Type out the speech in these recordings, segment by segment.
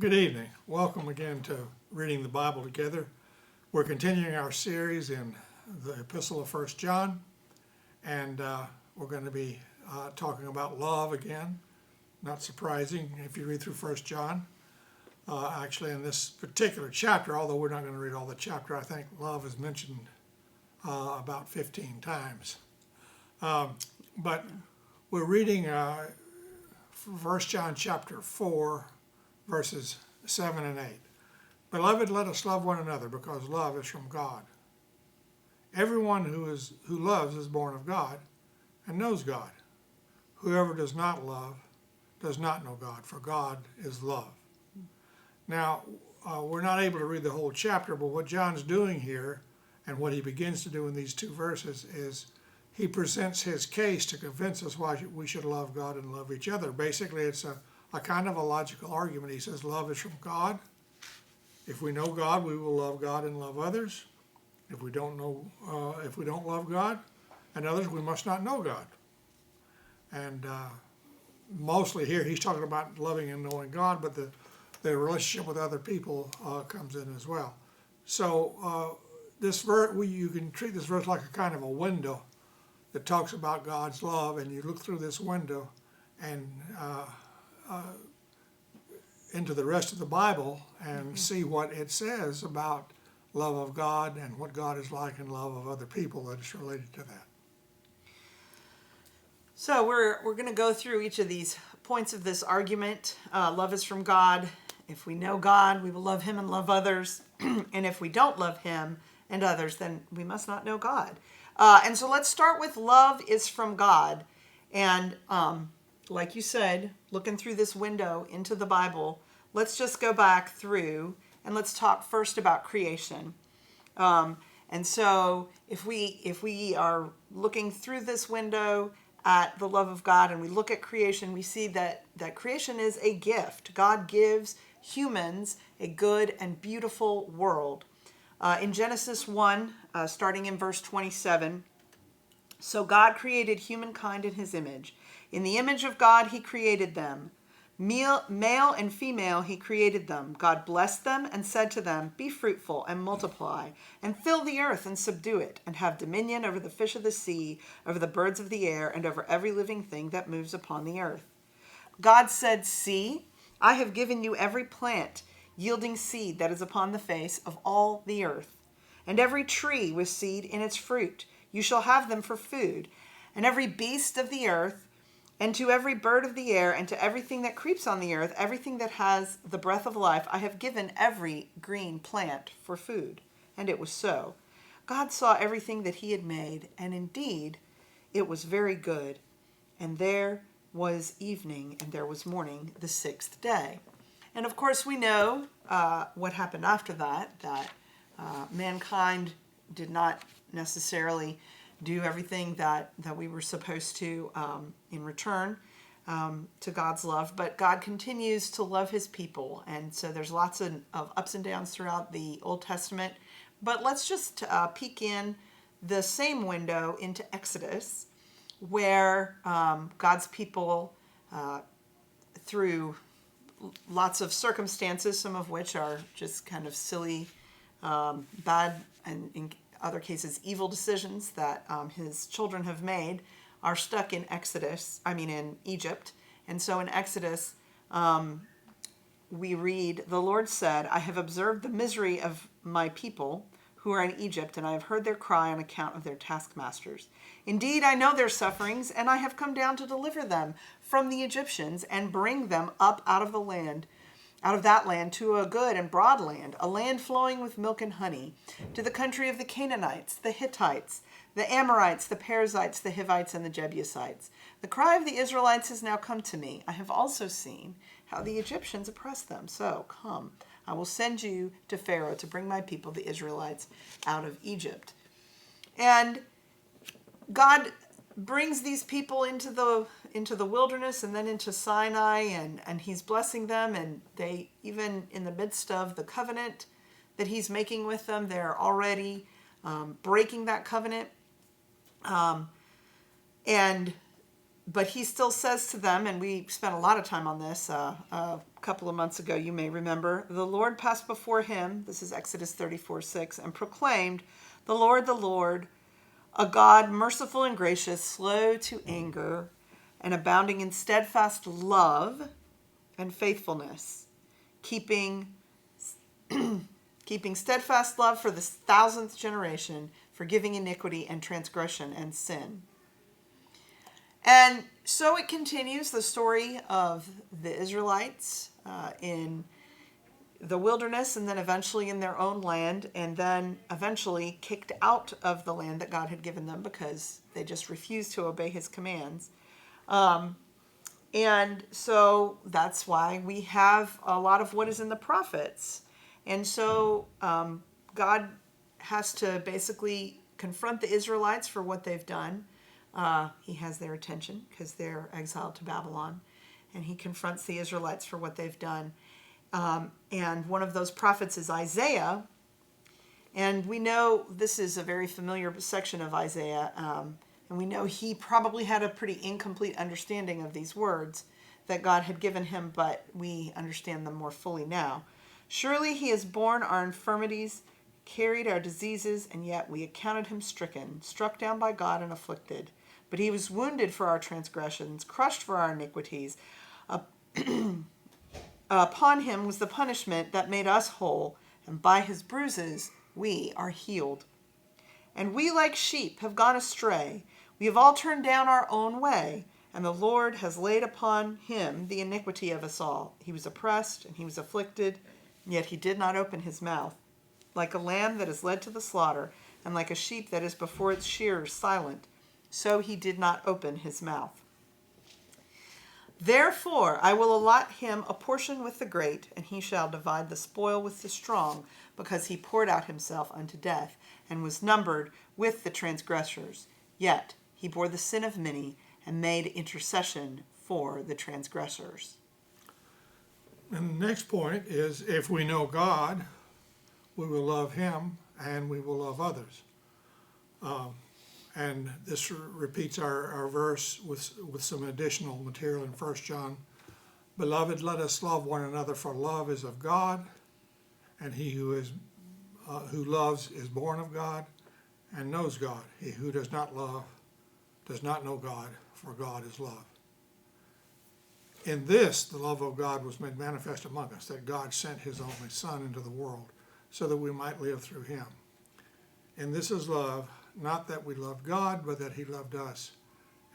Good evening. Welcome again to Reading the Bible Together. We're continuing our series in the Epistle of 1 John, and we're going to be talking about love again. Not surprising if you read through 1 John. Actually, in this particular chapter, although we're not going to read all the chapter, I think love is mentioned about 15 times. But we're reading 1 John chapter 4, verses 7 and 8. Beloved, let us love one another, because love is from God. Everyone who loves is born of God and knows God. Whoever does not love does not know God, for God is love. Now, we're not able to read the whole chapter, but what John's doing here, and what he begins to do in these two verses, is he presents his case to convince us why we should love God and love each other. Basically, it's a kind of a logical argument. He says love is from God. If we know God, we will love God and love others. If we don't love God and others, we must not know God. And mostly here he's talking about loving and knowing God, but the relationship with other people comes in as well. So this verse, you can treat this verse like a kind of a window that talks about God's love, and you look through this window and into the rest of the Bible and see what it says about love of God and what God is like and love of other people that is related to that. So we're going to go through each of these points of this argument. Love is from God. If we know God, we will love him and love others. And if we don't love him and others, then we must not know God. And so let's start with love is from God. And like you said, looking through this window into the Bible, let's just go back through and let's talk first about creation. And so if we are looking through this window at the love of God and we look at creation, we see that creation is a gift. God gives humans a good and beautiful world. In Genesis 1, starting in verse 27, so God created humankind in his image. In the image of God, he created them. Male and female, he created them. God blessed them and said to them, be fruitful and multiply, and fill the earth and subdue it, and have dominion over the fish of the sea, over the birds of the air, and over every living thing that moves upon the earth. God said, see, I have given you every plant yielding seed that is upon the face of all the earth, and every tree with seed in its fruit. You shall have them for food, and every beast of the earth, and to every bird of the air, and to everything that creeps on the earth, everything that has the breath of life, I have given every green plant for food. And it was so. God saw everything that he had made, and indeed it was very good. And there was evening, and there was morning, the sixth day. And of course we know what happened after that mankind did not necessarily do everything that we were supposed to in return to God's love, but God continues to love his people. And so there's lots of ups and downs throughout the Old Testament. But let's just peek in the same window into Exodus, where God's people, through lots of circumstances, some of which are just kind of silly, bad, and in other cases evil decisions that his children have made, are stuck in Egypt. And so in Exodus, we read, the Lord said, I have observed the misery of my people who are in Egypt, and I have heard their cry on account of their taskmasters. Indeed, I know their sufferings, and I have come down to deliver them from the Egyptians and bring them up out of that land to a good and broad land, a land flowing with milk and honey, to the country of the Canaanites, the Hittites, the Amorites, the Perizzites, the Hivites, and the Jebusites. The cry of the Israelites has now come to me. I have also seen how the Egyptians oppressed them. So come, I will send you to Pharaoh to bring my people, the Israelites, out of Egypt. And God brings these people into the wilderness and then into Sinai, and he's blessing them, and they, even in the midst of the covenant that he's making with them, they're already breaking that covenant. And But he still says to them, and we spent a lot of time on this a couple of months ago, you may remember, the Lord passed before him, this is Exodus 34:6, and proclaimed, the Lord, a God merciful and gracious, slow to anger, and abounding in steadfast love and faithfulness, keeping steadfast love for the 1,000th generation, forgiving iniquity and transgression and sin. And so it continues the story of the Israelites in the wilderness, and then eventually in their own land, and then eventually kicked out of the land that God had given them because they just refused to obey his commands. And so that's why we have a lot of what is in the prophets. And so God has to basically confront the Israelites for what they've done. He has their attention because they're exiled to Babylon. And he confronts the Israelites for what they've done. And one of those prophets is Isaiah. And we know this is a very familiar section of Isaiah. And we know he probably had a pretty incomplete understanding of these words that God had given him, but we understand them more fully now. Surely he has borne our infirmities, carried our diseases, and yet we accounted him stricken, struck down by God and afflicted. But he was wounded for our transgressions, crushed for our iniquities. Upon him was the punishment that made us whole, and by his bruises we are healed. And we like sheep have gone astray. We have all turned down our own way, and the Lord has laid upon him the iniquity of us all. He was oppressed and he was afflicted, yet he did not open his mouth. Like a lamb that is led to the slaughter, and like a sheep that is before its shearers silent, so he did not open his mouth. Therefore I will allot him a portion with the great, and he shall divide the spoil with the strong, because he poured out himself unto death, and was numbered with the transgressors. Yet he bore the sin of many, and made intercession for the transgressors. And the next point is, if we know God, we will love him and we will love others. And this repeats our verse with some additional material in 1 John. Beloved, let us love one another, for love is of God, and he who loves is born of God and knows God. He who does not love does not know God, for God is love. In this, the love of God was made manifest among us, that God sent his only Son into the world so that we might live through him. And this is love, not that we loved God, but that he loved us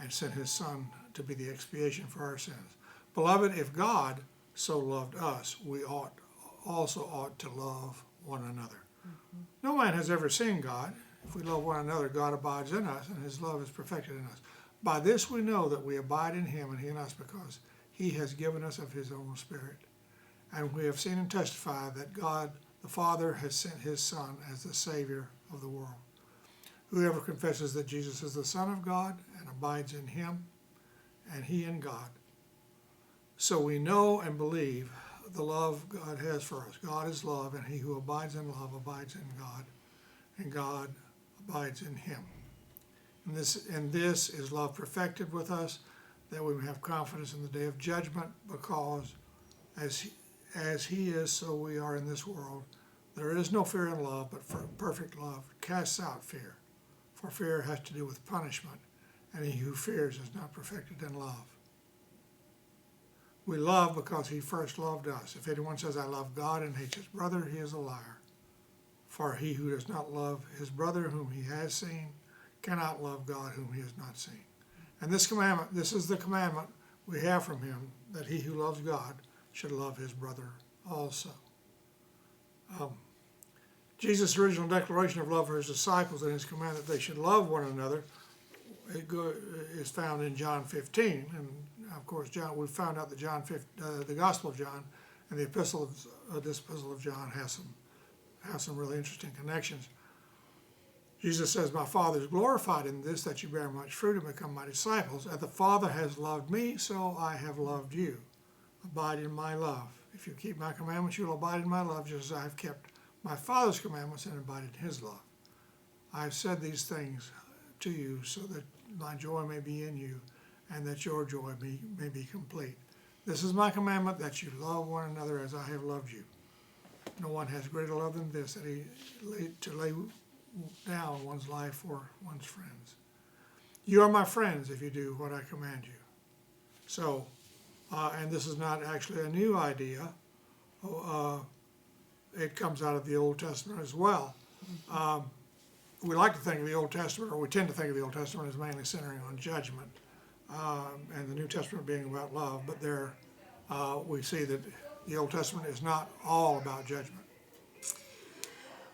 and sent his Son to be the expiation for our sins. Beloved, if God so loved us, we also ought to love one another. Mm-hmm. No man has ever seen God. If we love one another, God abides in us, and his love is perfected in us. By this we know that we abide in him and he in us, because he has given us of his own Spirit. And we have seen and testified that God the Father has sent his Son as the Savior of the world. Whoever confesses that Jesus is the Son of God and abides in him, and he in God. So we know and believe the love God has for us. God is love, and he who abides in love abides in God, and God abides in him. And this is love perfected with us, that we may have confidence in the day of judgment, because as he is, so we are in this world. There is no fear in love, but perfect love casts out fear. For fear has to do with punishment, and he who fears is not perfected in love. We love because he first loved us. If anyone says, I love God and hates his brother, he is a liar. For he who does not love his brother whom he has seen cannot love God whom he has not seen. And this is the commandment we have from him, that he who loves God should love his brother also. Jesus' original declaration of love for his disciples and his command that they should love one another is found in John 15. And of course, we found out that the Gospel of John and this Epistle of John has some really interesting connections. Jesus says, my Father is glorified in this, that you bear much fruit and become my disciples. As the Father has loved me, so I have loved you. Abide in my love. If you keep my commandments, you will abide in my love, just as I have kept my Father's commandments and abided in his love. I have said these things to you so that my joy may be in you and that your joy may be complete. This is my commandment, that you love one another as I have loved you. No one has greater love than this, that to lay down one's life for one's friends. You are my friends if you do what I command you. So, and this is not actually a new idea. It comes out of the Old Testament as well. We like to think of the Old Testament, or we tend to think of the Old Testament as mainly centering on judgment, and the New Testament being about love, but there we see that the Old Testament is not all about judgment.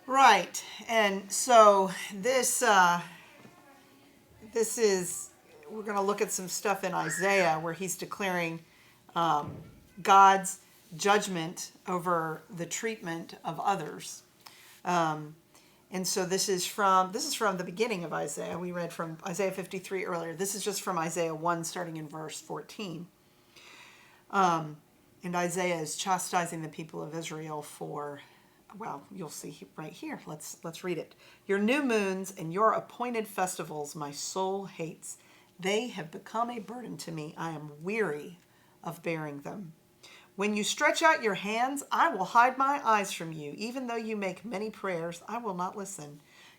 Right, and so this is, we're going to look at some stuff in Isaiah where he's declaring God's judgment over the treatment of others. And so this is from the beginning of Isaiah. We read from Isaiah 53 earlier. This is just from Isaiah 1, starting in verse 14. And Isaiah is chastising the people of Israel for, well, you'll see right here. Let's read it. Your new moons and your appointed festivals my soul hates. They have become a burden to me. I am weary of bearing them. When you stretch out your hands, I will hide my eyes from you. Even though you make many prayers, I will not listen.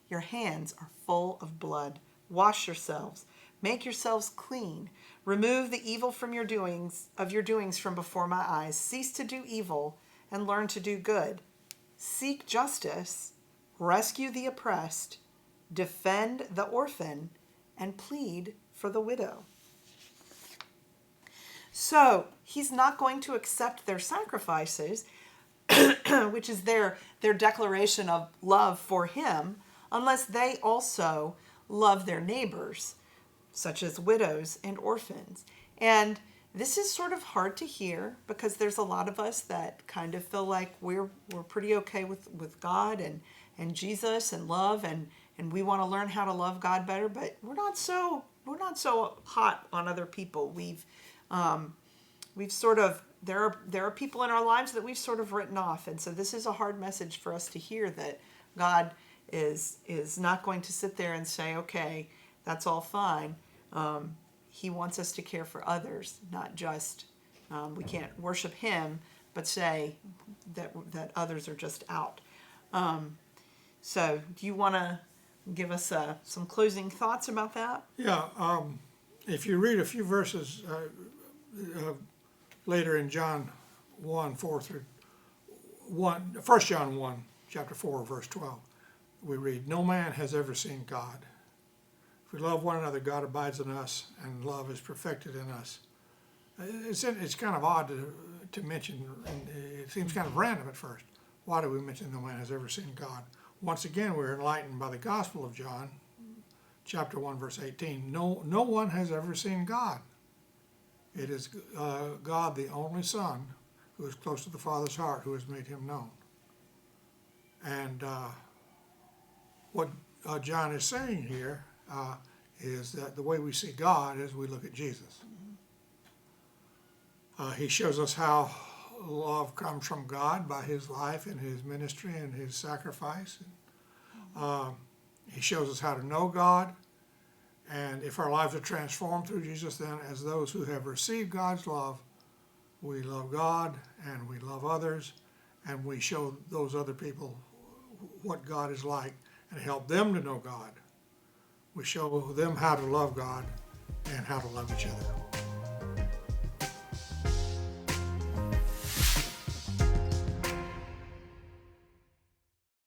Your hands are full of blood. Wash yourselves. Make yourselves clean. Remove the evil from your doings from before my eyes. Cease to do evil and learn to do good. Seek justice, rescue the oppressed, defend the orphan, and plead for the widow. So he's not going to accept their sacrifices, which is their declaration of love for him, unless they also love their neighbors, such as widows and orphans. And this is sort of hard to hear because there's a lot of us that kind of feel like we're pretty okay with God and Jesus and love, and we want to learn how to love God better, but we're not so hot on other people. We've sort of, there are people in our lives that we've sort of written off. And so this is a hard message for us to hear, that God is not going to sit there and say, okay, that's all fine. He wants us to care for others, not just, we can't worship him, but say that others are just out. So do you want to give us some closing thoughts about that? Yeah, if you read a few verses later in John 1, 1 John 1, chapter 4, verse 12, we read, no man has ever seen God. If we love one another, God abides in us, and love is perfected in us. It's kind of odd to mention, and it seems kind of random at first. Why do we mention no man has ever seen God? Once again, we're enlightened by the Gospel of John, chapter 1, verse 18. No one has ever seen God. It is God, the only Son, who is close to the Father's heart, who has made him known. And what John is saying here is that the way we see God is we look at Jesus. He shows us how love comes from God by his life and his ministry and his sacrifice. He shows us how to know God. And if our lives are transformed through Jesus, then as those who have received God's love, we love God and we love others, and we show those other people what God is like and help them to know God. We show them how to love God and how to love each other.